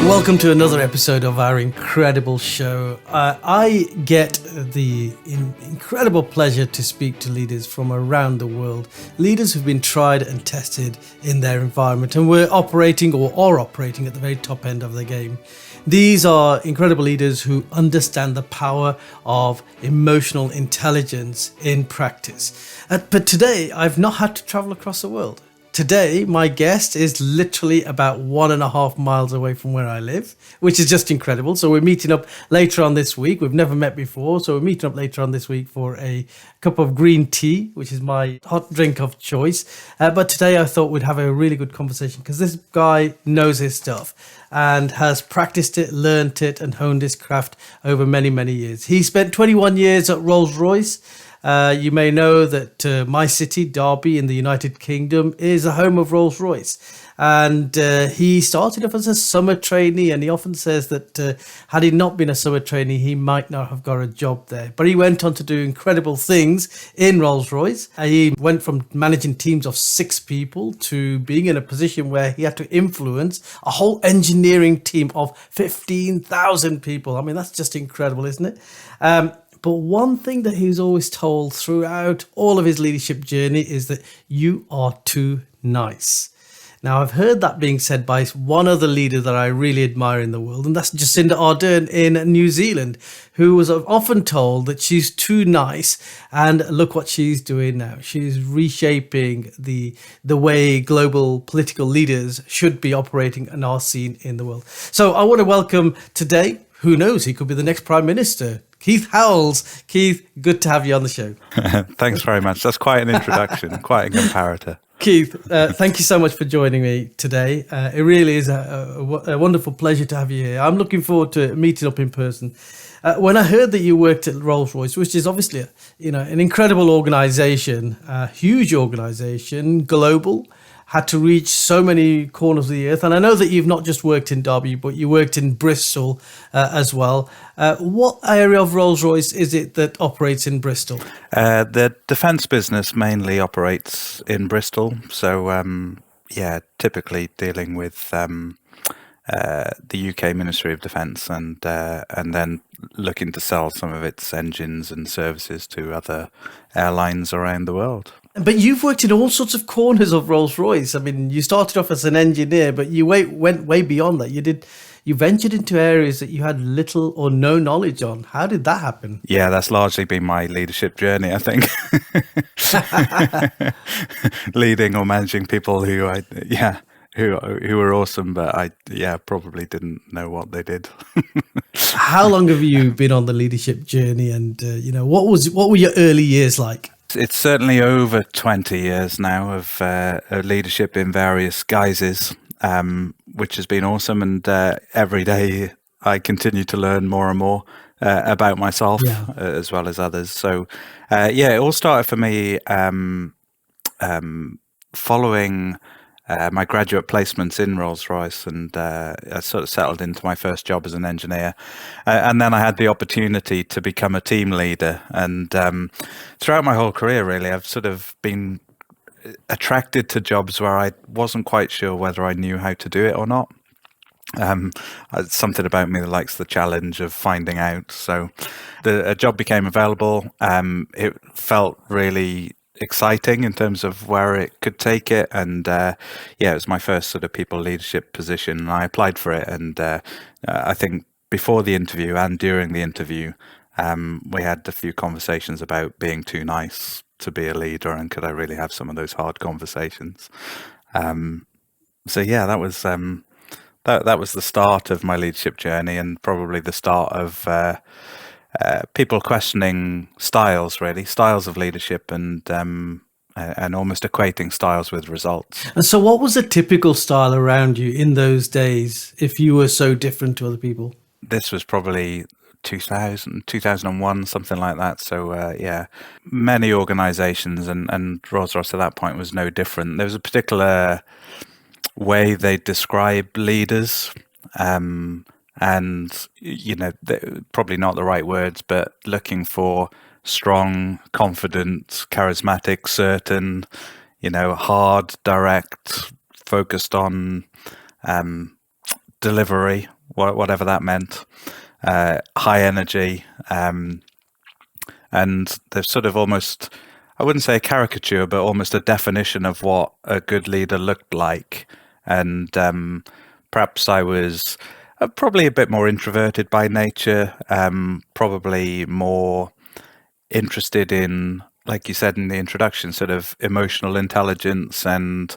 Welcome to another episode of our incredible show. I get the incredible pleasure to speak to leaders from around the world, leaders who've been tried and tested in their environment and were operating or are operating at the very top end of the game. These are incredible leaders who understand the power of emotional intelligence in practice. But today, I've not had to travel across the world. Today, my guest is literally about 1.5 miles away from where I live, which is just incredible. So we're meeting up later on this week. We've never met before. So we're meeting up later on this week for a cup of green tea, which is my hot drink of choice. But today I thought we'd have a really good conversation because this guy knows his stuff and has practiced it, learnt it, and honed his craft over many, many years. He spent 21 years at Rolls Royce. You may know that my city, Derby, in the United Kingdom, is the home of Rolls Royce. And he started off as a summer trainee, and he often says that had he not been a summer trainee, he might not have got a job there. But he went on to do incredible things in Rolls Royce. He went from managing teams of 6 people to being in a position where he had to influence a whole engineering team of 15,000 people. I mean, that's just incredible, isn't it? But one thing that he's always told throughout all of his leadership journey is that you are too nice. Now, I've heard that being said by one other leader that I really admire in the world, and that's Jacinda Ardern in New Zealand, who was often told that she's too nice, and look what she's doing now. She's reshaping the way global political leaders should be operating and are seen in the world. So I want to welcome today, who knows, he could be the next Prime Minister, Keith Howells. Keith, good to have you on the show. Thanks very much. That's quite an introduction, quite a comparator. Keith, thank you so much for joining me today. It really is a wonderful pleasure to have you here. I'm looking forward to meeting up in person. When I heard that you worked at Rolls Royce, which is obviously an incredible organisation, a huge organisation, global, had to reach so many corners of the earth. And I know that you've not just worked in Derby, but you worked in Bristol as well. What area of Rolls Royce is it that operates in Bristol? The defence business mainly operates in Bristol. So, typically dealing with the UK Ministry of Defence and then looking to sell some of its engines and services to other airlines around the world. But you've worked in all sorts of corners of Rolls-Royce. I mean, you started off as an engineer, but you went way beyond that. You ventured into areas that you had little or no knowledge on. How did that happen? Yeah, that's largely been my leadership journey, I think. Leading or managing people who were awesome, but I probably didn't know what they did. How long have you been on the leadership journey, and what were your early years like? It's certainly over 20 years now of leadership in various guises, which has been awesome. And every day I continue to learn more and more about myself as well as others. So, it all started for me following my graduate placements in Rolls Royce, and I sort of settled into my first job as an engineer. And then I had the opportunity to become a team leader. And throughout my whole career, really, I've sort of been attracted to jobs where I wasn't quite sure whether I knew how to do it or not. Something about me that likes the challenge of finding out. So a job became available. It felt really exciting in terms of where it could take it, and it was my first sort of people leadership position, and I applied for it. And I think before the interview and during the interview, we had a few conversations about being too nice to be a leader, and could I really have some of those hard conversations. That was that was the start of my leadership journey, and probably the start of people questioning styles of leadership, and almost equating styles with results. And so what was a typical style around you in those days, if you were so different to other people? This was probably 2001, something like that. So many organizations, and Rolls Royce at that point was no different. There was a particular way they describe leaders, and probably not the right words, but looking for strong, confident, charismatic, certain, hard, direct, focused on delivery, whatever that meant, high energy, and they're sort of almost, I wouldn't say a caricature, but almost a definition of what a good leader looked like. And perhaps I was probably a bit more introverted by nature, probably more interested in, like you said in the introduction, sort of emotional intelligence, and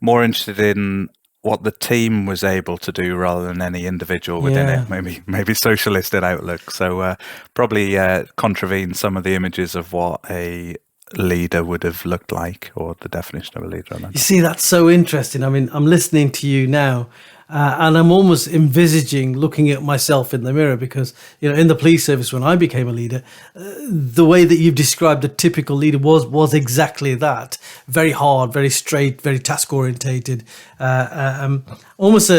more interested in what the team was able to do rather than any individual within it. Maybe socialist in outlook. So probably contravene some of the images of what a leader would have looked like, or the definition of a leader. You see, that's so interesting. I mean, I'm listening to you now, and I'm almost envisaging looking at myself in the mirror, because, in the police service, when I became a leader, the way that you've described the typical leader was exactly that. Very hard, very straight, very task orientated, almost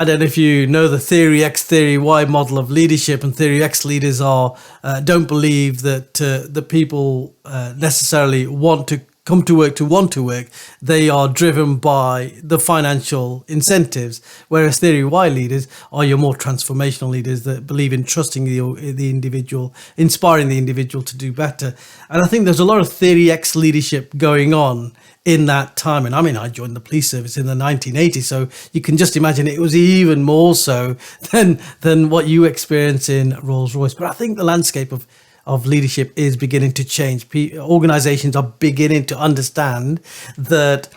I don't know if you know the Theory X, Theory Y model of leadership, and Theory X leaders don't believe that the people necessarily want to come to work. They are driven by the financial incentives, whereas Theory Y leaders are your more transformational leaders that believe in trusting the individual, inspiring the individual to do better. And I think there's a lot of Theory X leadership going on in that time. And I mean, I joined the police service in the 1980s, so you can just imagine it was even more so than what you experience in Rolls Royce. But I think the landscape of leadership is beginning to change. Organizations are beginning to understand that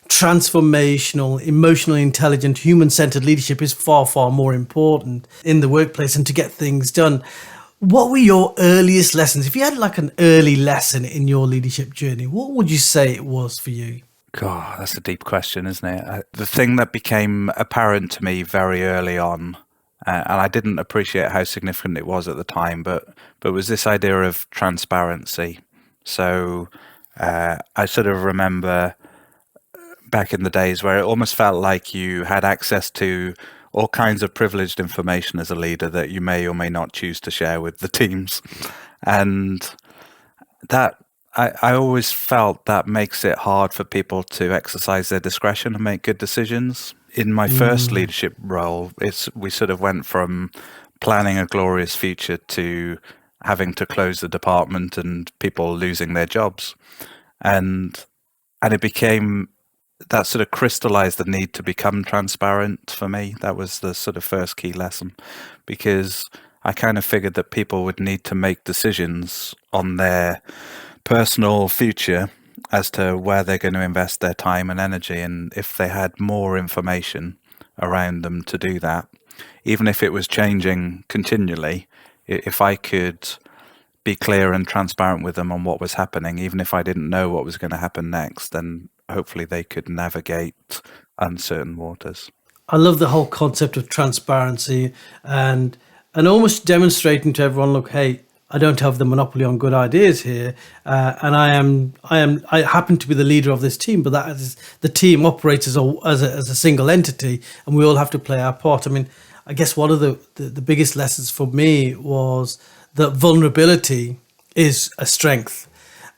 transformational, emotionally intelligent, human-centered leadership is far, far more important in the workplace and to get things done. What were your earliest lessons? If you had like an early lesson in your leadership journey, what would you say it was for you? God, that's a deep question, isn't it? The thing that became apparent to me very early on, and I didn't appreciate how significant it was at the time, but was this idea of transparency. So I sort of remember back in the days where it almost felt like you had access to all kinds of privileged information as a leader that you may or may not choose to share with the teams. And that I always felt that makes it hard for people to exercise their discretion and make good decisions. In my first leadership role, we sort of went from planning a glorious future to having to close the department and people losing their jobs. And it became, that sort of crystallized the need to become transparent for me. That was the sort of first key lesson, because I kind of figured that people would need to make decisions on their personal future as to where they're going to invest their time and energy. And if they had more information around them to do that, even if it was changing continually, if I could be clear and transparent with them on what was happening, even if I didn't know what was going to happen next, then hopefully they could navigate uncertain waters. I love the whole concept of transparency and almost demonstrating to everyone, look, hey, I don't have the monopoly on good ideas here, and I happen to be the leader of this team, but that is, the team operates as a single entity, and we all have to play our part. I mean, I guess one of the biggest lessons for me was that vulnerability is a strength,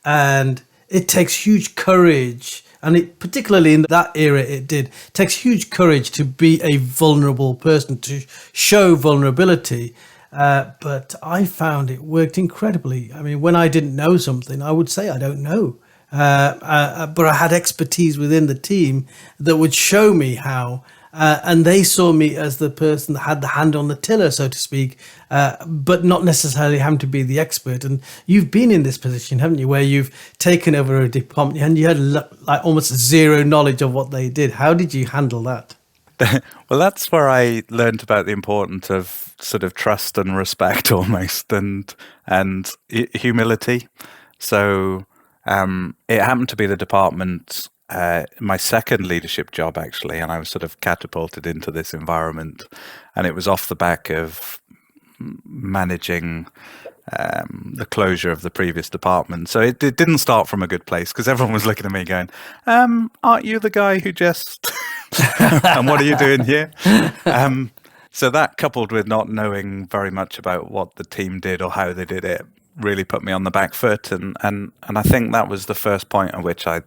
and it takes huge courage. And it, particularly in that era, it takes huge courage to be a vulnerable person, to show vulnerability. But I found it worked incredibly. I mean, when I didn't know something, I would say, I don't know. But I had expertise within the team that would show me how. And they saw me as the person that had the hand on the tiller, so to speak, but not necessarily having to be the expert. And you've been in this position, haven't you, where you've taken over a department and you had like almost zero knowledge of what they did. How did you handle that? Well, that's where I learned about the importance of sort of trust and respect almost, and humility. So it happened to be the department, my second leadership job actually, and I was sort of catapulted into this environment, and it was off the back of managing the closure of the previous department. So it didn't start from a good place, because everyone was looking at me going, aren't you the guy who just and what are you doing here? So that, coupled with not knowing very much about what the team did or how they did it, really put me on the back foot, and I think that was the first point at which I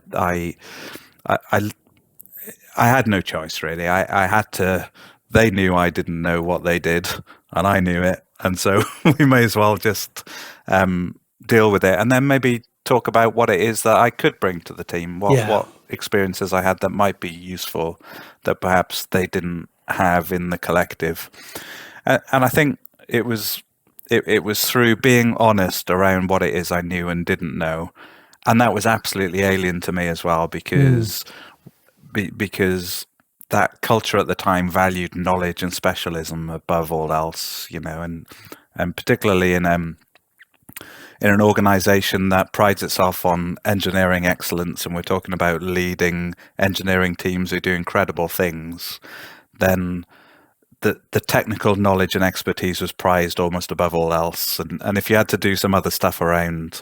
had no choice really. I had to. They knew I didn't know what they did, and I knew it, and so we may as well just deal with it, and then maybe talk about what it is that I could bring to the team, what experiences I had that might be useful, that perhaps they didn't have in the collective, and I think it was through being honest around what it is I knew and didn't know, and that was absolutely alien to me as well, because that culture at the time valued knowledge and specialism above all else, and particularly in an organization that prides itself on engineering excellence, and we're talking about leading engineering teams who do incredible things, then the technical knowledge and expertise was prized almost above all else. And if you had to do some other stuff around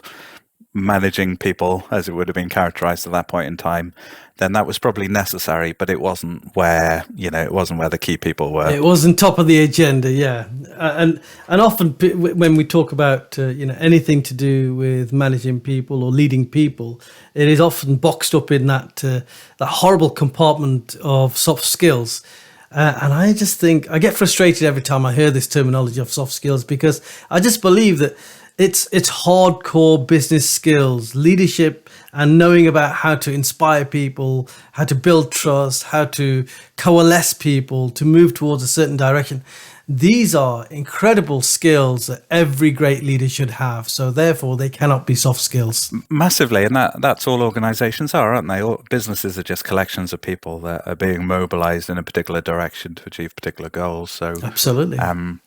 managing people, as it would have been characterized at that point in time, then that was probably necessary, but it wasn't where the key people were. It wasn't top of the agenda, yeah. And often when we talk about anything to do with managing people or leading people, it is often boxed up in that horrible compartment of soft skills. And I just think I get frustrated every time I hear this terminology of soft skills, because I just believe that it's hardcore business skills, leadership, and knowing about how to inspire people, how to build trust, how to coalesce people to move towards a certain direction. These are incredible skills that every great leader should have. So therefore, they cannot be soft skills. Massively. And that's all organizations are, aren't they? All businesses are just collections of people that are being mobilized in a particular direction to achieve particular goals. So absolutely. And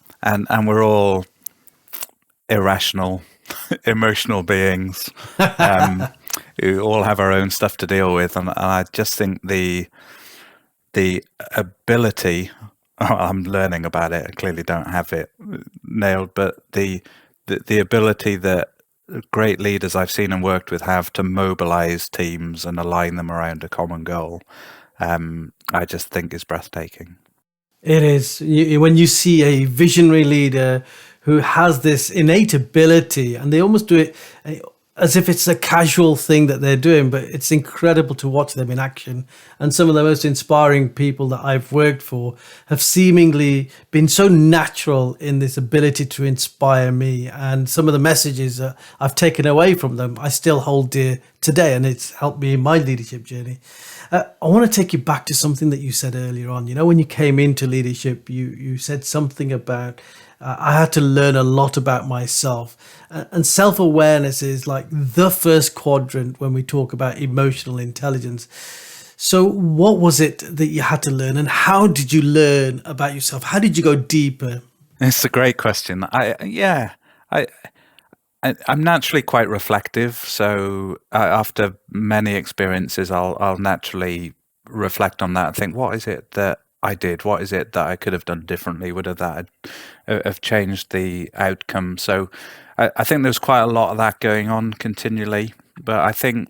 we're all irrational, emotional beings who all have our own stuff to deal with. And I just think the ability, I'm learning about it, I clearly don't have it nailed, but the ability that great leaders I've seen and worked with have to mobilize teams and align them around a common goal, I just think is breathtaking. It is. When you see a visionary leader who has this innate ability, and they almost do it as if it's a casual thing that they're doing, but it's incredible to watch them in action. And some of the most inspiring people that I've worked for have seemingly been so natural in this ability to inspire me. And some of the messages that I've taken away from them, I still hold dear today, and it's helped me in my leadership journey. I want to take you back to something that you said earlier on. When you came into leadership, you said something about, I had to learn a lot about myself. And self-awareness is like the first quadrant when we talk about emotional intelligence. So what was it that you had to learn, and how did you learn about yourself? How did you go deeper? It's a great question. I'm naturally quite reflective, so after many experiences, I'll naturally reflect on that and think, what is it that I did? What is it that I could have done differently? Would that have changed the outcome? So I think there's quite a lot of that going on continually. But I think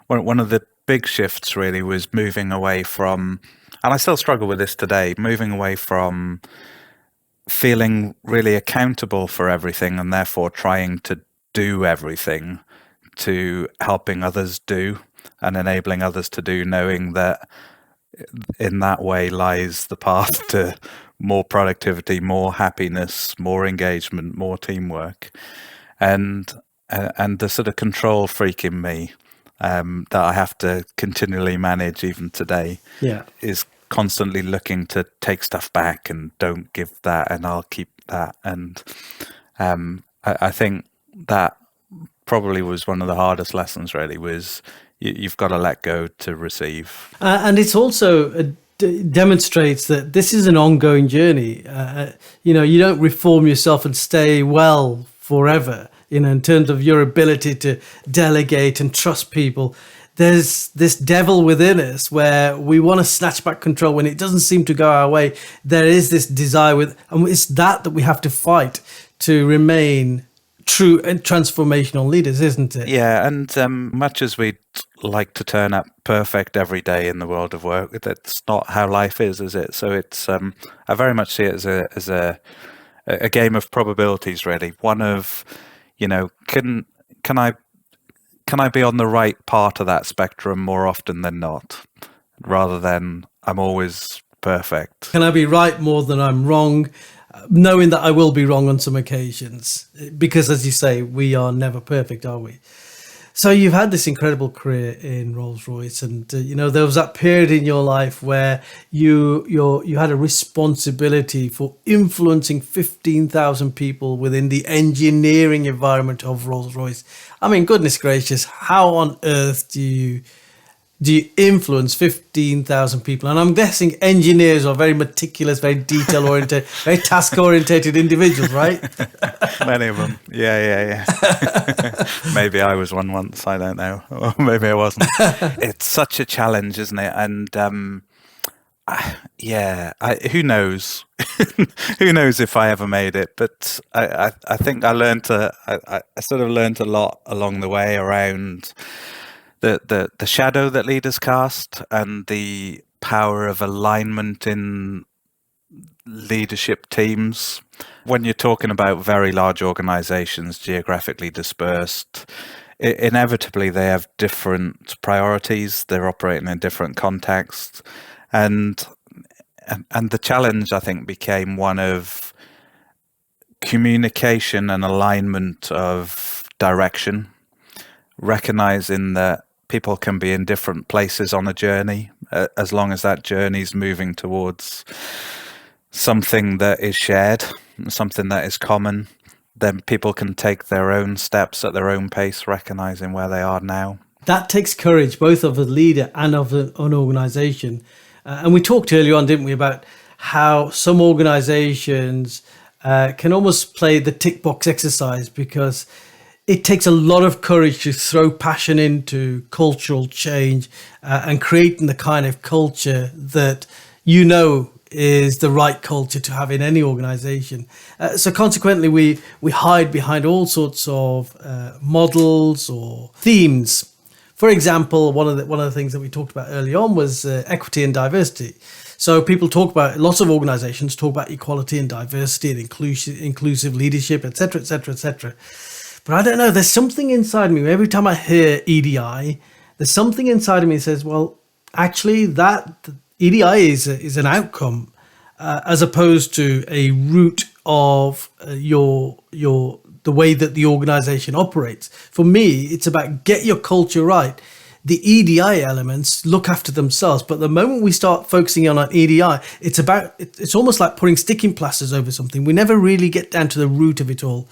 one of the big shifts really was moving away from, and I still struggle with this today, moving away from feeling really accountable for everything and therefore trying to do everything, to helping others do and enabling others to do, knowing that in that way lies the path to more productivity, more happiness, more engagement, more teamwork. And the sort of control freak in me that I have to continually manage even today is constantly looking to take stuff back and don't give that and I'll keep that. And I think that probably was one of the hardest lessons really, was you've got to let go to receive. And it's also demonstrates that this is an ongoing journey. You don't reform yourself and stay well forever, in terms of your ability to delegate and trust people. There's this devil within us where we want to snatch back control when it doesn't seem to go our way. There is this desire and it's that we have to fight to remain true and transformational leaders, isn't it? Yeah, and much as we'd like to turn up perfect every day in the world of work, that's not how life is it? So it's I very much see it as a game of probabilities, really. One of can I be on the right part of that spectrum more often than not, rather than I'm always perfect? Can I be right more than I'm wrong, knowing that I will be wrong on some occasions? Because, as you say, we are never perfect, are we? So you've had this incredible career in Rolls Royce, and there was that period in your life where you had a responsibility for influencing 15,000 people within the engineering environment of Rolls Royce. I mean, goodness gracious, how on earth do you influence 15,000 people? And I'm guessing engineers are very meticulous, very detail-oriented, very task-oriented individuals, right? Many of them. Yeah. Maybe I was one once, I don't know. Or maybe I wasn't. It's such a challenge, isn't it? And who knows? Who knows if I ever made it? But I think I sort of learned a lot along the way around the shadow that leaders cast and the power of alignment in leadership teams. When you're talking about very large organizations, geographically dispersed, inevitably they have different priorities. They're operating in different contexts. And the challenge, I think, became one of communication and alignment of direction, recognizing that people can be in different places on a journey, as long as that journey is moving towards something that is shared, something that is common, then people can take their own steps at their own pace, recognizing where they are now. That takes courage, both of a leader and of an organization. And we talked earlier on, didn't we, about how some organizations can almost play the tick box exercise, because it takes a lot of courage to throw passion into cultural change and creating the kind of culture that is the right culture to have in any organization. So consequently, we hide behind all sorts of models or themes. For example, one of the things that we talked about early on was equity and diversity. So lots of organizations talk about equality and diversity and inclusive leadership, et cetera, et cetera, et cetera. But I don't know, there's something inside me. Every time I hear EDI, there's something inside of me that says, well, actually that EDI is an outcome as opposed to a root of the way that the organization operates. For me, it's about get your culture right. The EDI elements look after themselves, but the moment we start focusing on an EDI, it's almost like putting sticking plasters over something. We never really get down to the root of it all.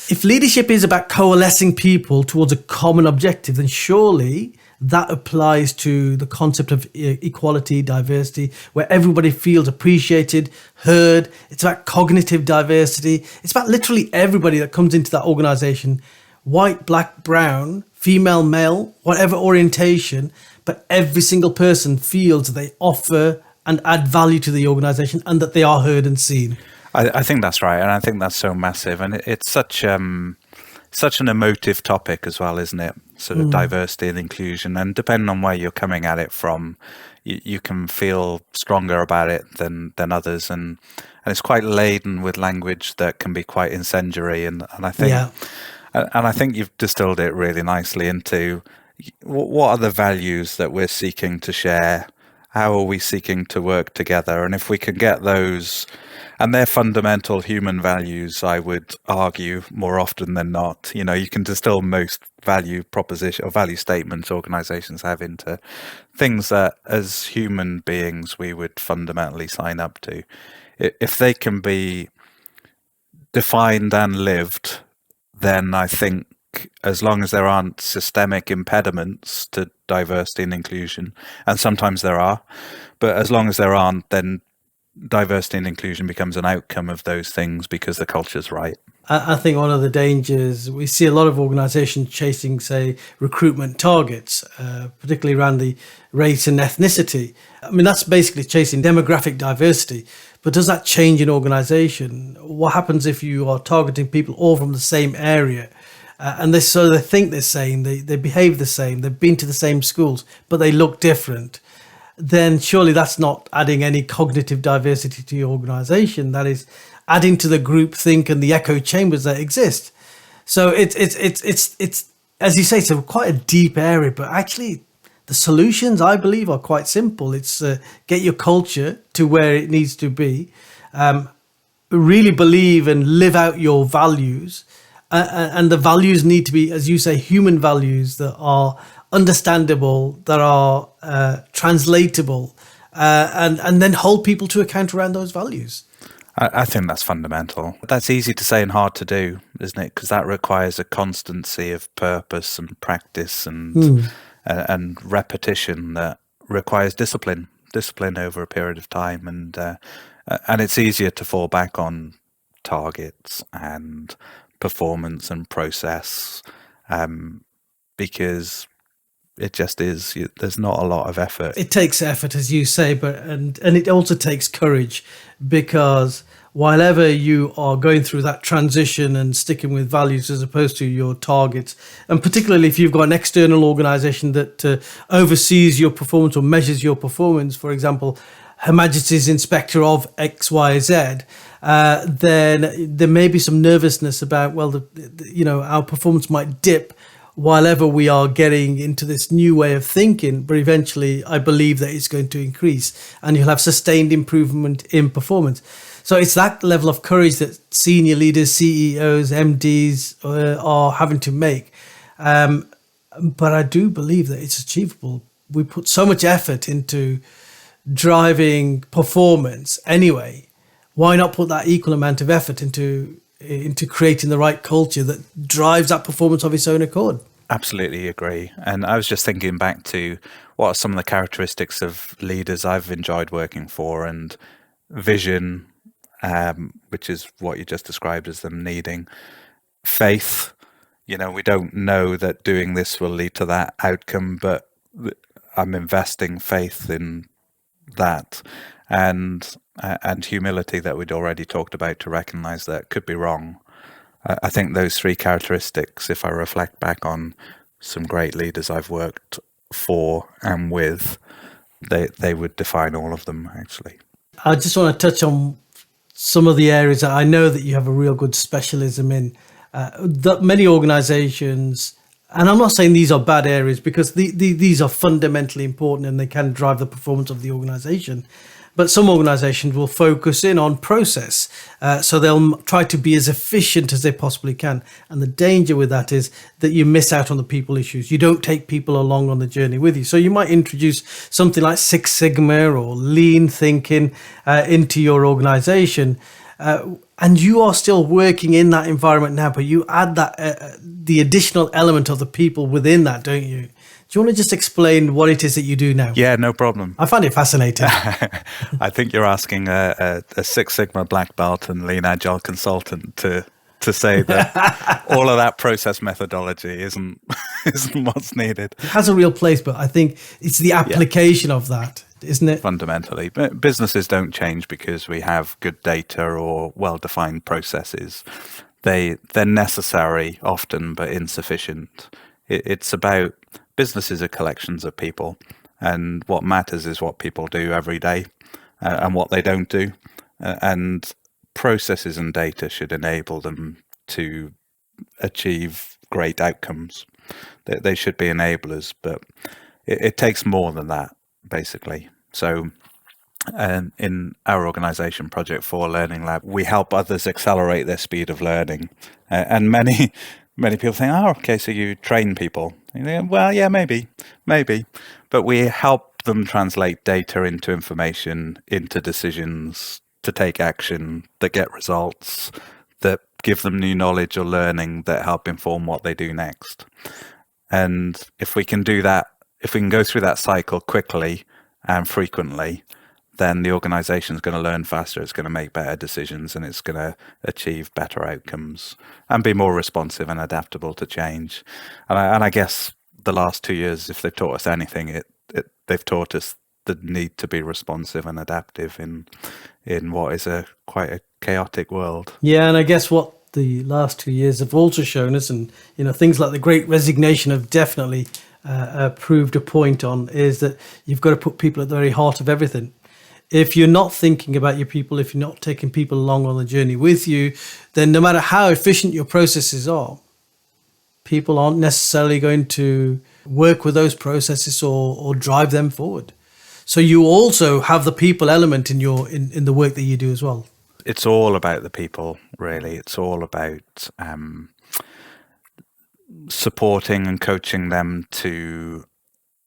If leadership is about coalescing people towards a common objective, then surely that applies to the concept of equality, diversity, where everybody feels appreciated, heard. It's about cognitive diversity. It's about literally everybody that comes into that organization, white, black, brown, female, male, whatever orientation, but every single person feels that they offer and add value to the organization and that they are heard and seen. I think that's right, and I think that's so massive, and it's such an emotive topic as well, isn't it? Sort of diversity and inclusion, and depending on where you're coming at it from, you can feel stronger about it than others, and it's quite laden with language that can be quite incendiary, and I think and I think you've distilled it really nicely into what are the values that we're seeking to share. How are we seeking to work together? And if we can get those, and they're fundamental human values, I would argue more often than not, you can distill most value proposition or value statements organizations have into things that as human beings we would fundamentally sign up to. If they can be defined and lived, then I think as long as there aren't systemic impediments to diversity and inclusion, and sometimes there are, but as long as there aren't, then diversity and inclusion becomes an outcome of those things because the culture's right. I think one of the dangers, we see a lot of organizations chasing, say, recruitment targets, particularly around the race and ethnicity. I mean, that's basically chasing demographic diversity. But does that change an organization? What happens if you are targeting people all from the same area? And they think the same, they behave the same, they've been to the same schools, but they look different. Then surely that's not adding any cognitive diversity to your organization. That is adding to the group think and the echo chambers that exist. So it's as you say, it's quite a deep area, but actually the solutions, I believe, are quite simple. It's get your culture to where it needs to be, really believe and live out your values, and the values need to be, as you say, human values that are understandable, that are translatable, and then hold people to account around those values. I think that's fundamental. That's easy to say and hard to do, isn't it? Because that requires a constancy of purpose and practice and repetition that requires discipline over a period of time. And it's easier to fall back on targets and performance and process because it just is. There's not a lot of effort. It takes effort, as you say, but and it also takes courage, because while ever you are going through that transition and sticking with values as opposed to your targets, and particularly if you've got an external organization that oversees your performance or measures your performance, for example, Her Majesty's Inspector of XYZ, then there may be some nervousness about, well, our performance might dip while ever we are getting into this new way of thinking, but eventually I believe that it's going to increase and you'll have sustained improvement in performance. So it's that level of courage that senior leaders, CEOs, MDs are having to make. But I do believe that it's achievable. We put so much effort into driving performance anyway. Why not put that equal amount of effort into creating the right culture that drives that performance of its own accord? Absolutely agree. And I was just thinking back to what are some of the characteristics of leaders I've enjoyed working for, and vision, which is what you just described as them needing. Faith, we don't know that doing this will lead to that outcome, but I'm investing faith in that. And humility, that we'd already talked about, to recognize that it could be wrong. I think those three characteristics, if I reflect back on some great leaders I've worked for and with, they would define all of them, actually. I just want to touch on some of the areas that I know that you have a real good specialism in. That many organizations, and I'm not saying these are bad areas, because these are fundamentally important and they can drive the performance of the organization. But some organizations will focus in on process. So they'll try to be as efficient as they possibly can. And the danger with that is that you miss out on the people issues. You don't take people along on the journey with you. So you might introduce something like Six Sigma or lean thinking into your organization. And you are still working in that environment now, but you add that the additional element of the people within that, don't you? Do you want to just explain what it is that you do now? Yeah, no problem. I find it fascinating. I think you're asking a Six Sigma black belt and lean agile consultant to say that all of that process methodology isn't what's needed. It has a real place, but I think it's the application of that, isn't it? Fundamentally. But businesses don't change because we have good data or well-defined processes. They're necessary often, but insufficient. It's about, businesses are collections of people, and what matters is what people do every day and what they don't do. And processes and data should enable them to achieve great outcomes. They should be enablers, but it takes more than that, basically. So in our organization, Project 4 Learning Lab, we help others accelerate their speed of learning. And many people think, oh, okay, so you train people. Well, yeah, maybe. But we help them translate data into information, into decisions, to take action, that get results, that give them new knowledge or learning that help inform what they do next. And if we can do that, if we can go through that cycle quickly and frequently, then the organization is going to learn faster, it's going to make better decisions, and it's going to achieve better outcomes and be more responsive and adaptable to change. And I guess the last 2 years, if they've taught us anything, they've taught us the need to be responsive and adaptive in what is quite a chaotic world. Yeah, and I guess what the last 2 years have also shown us, and things like the Great Resignation have definitely proved a point on, is that you've got to put people at the very heart of everything. If you're not thinking about your people, if you're not taking people along on the journey with you, then no matter how efficient your processes are, people aren't necessarily going to work with those processes or drive them forward. So you also have the people element in your in the work that you do as well. It's all about the people, really. It's all about supporting and coaching them to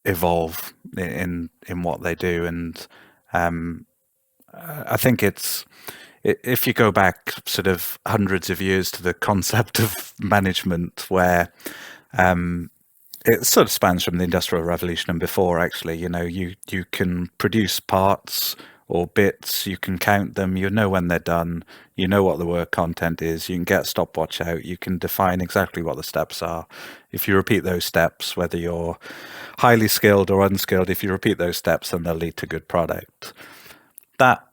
evolve in what they do. And I think if you go back sort of hundreds of years to the concept of management, where it sort of spans from the Industrial Revolution and before, actually, you can produce parts or bits, you can count them, you know when they're done, you know what the work content is, you can get a stopwatch out, you can define exactly what the steps are. If you repeat those steps, whether you're highly skilled or unskilled, if you repeat those steps, then they'll lead to good product. That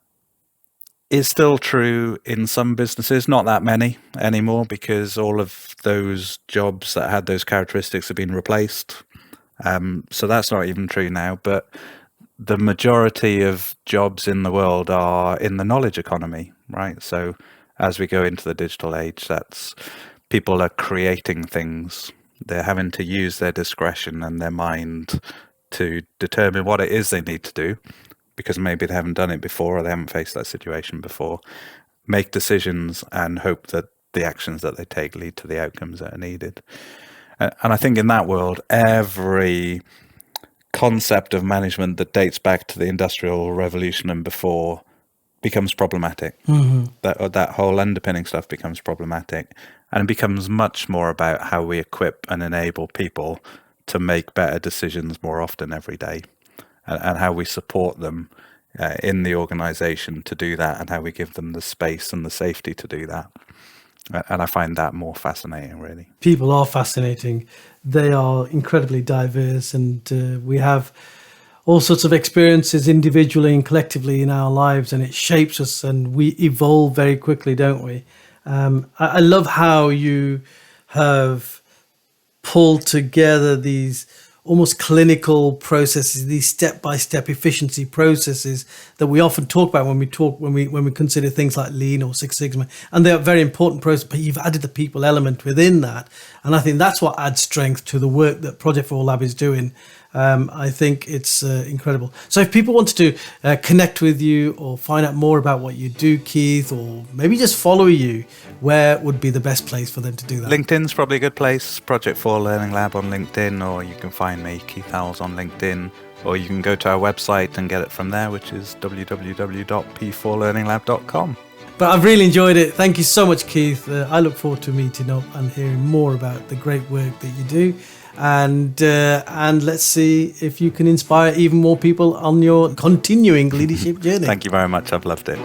is still true in some businesses, not that many anymore, because all of those jobs that had those characteristics have been replaced. So that's not even true now. But the majority of jobs in the world are in the knowledge economy, right? So as we go into the digital age, that's people are creating things. They're having to use their discretion and their mind to determine what it is they need to do, because maybe they haven't done it before or they haven't faced that situation before, make decisions and hope that the actions that they take lead to the outcomes that are needed. And I think in that world, every concept of management that dates back to the Industrial Revolution and before becomes problematic. Mm-hmm. That whole underpinning stuff becomes problematic, and it becomes much more about how we equip and enable people to make better decisions more often every day, and how we support them in the organization to do that, and how we give them the space and the safety to do that. And I find that more fascinating, really. People are fascinating. They are incredibly diverse, and we have all sorts of experiences individually and collectively in our lives, and it shapes us, and we evolve very quickly, don't we? I love how you have pulled together these almost clinical processes, these step-by-step efficiency processes that we often talk about when we consider things like Lean or Six Sigma, and they're very important process. But you've added the people element within that, and I think that's what adds strength to the work that Project 4 Lab is doing. I think it's incredible. So if people wanted to connect with you or find out more about what you do, Keith, or maybe just follow you, where would be the best place for them to do that? LinkedIn's probably a good place. Project 4 Learning Lab on LinkedIn, or you can find me, Keith Howells, on LinkedIn, or you can go to our website and get it from there, which is www.p4learninglab.com. But I've really enjoyed it. Thank you so much, Keith. I look forward to meeting up and hearing more about the great work that you do. And let's see if you can inspire even more people on your continuing leadership journey. Thank you very much. I've loved it.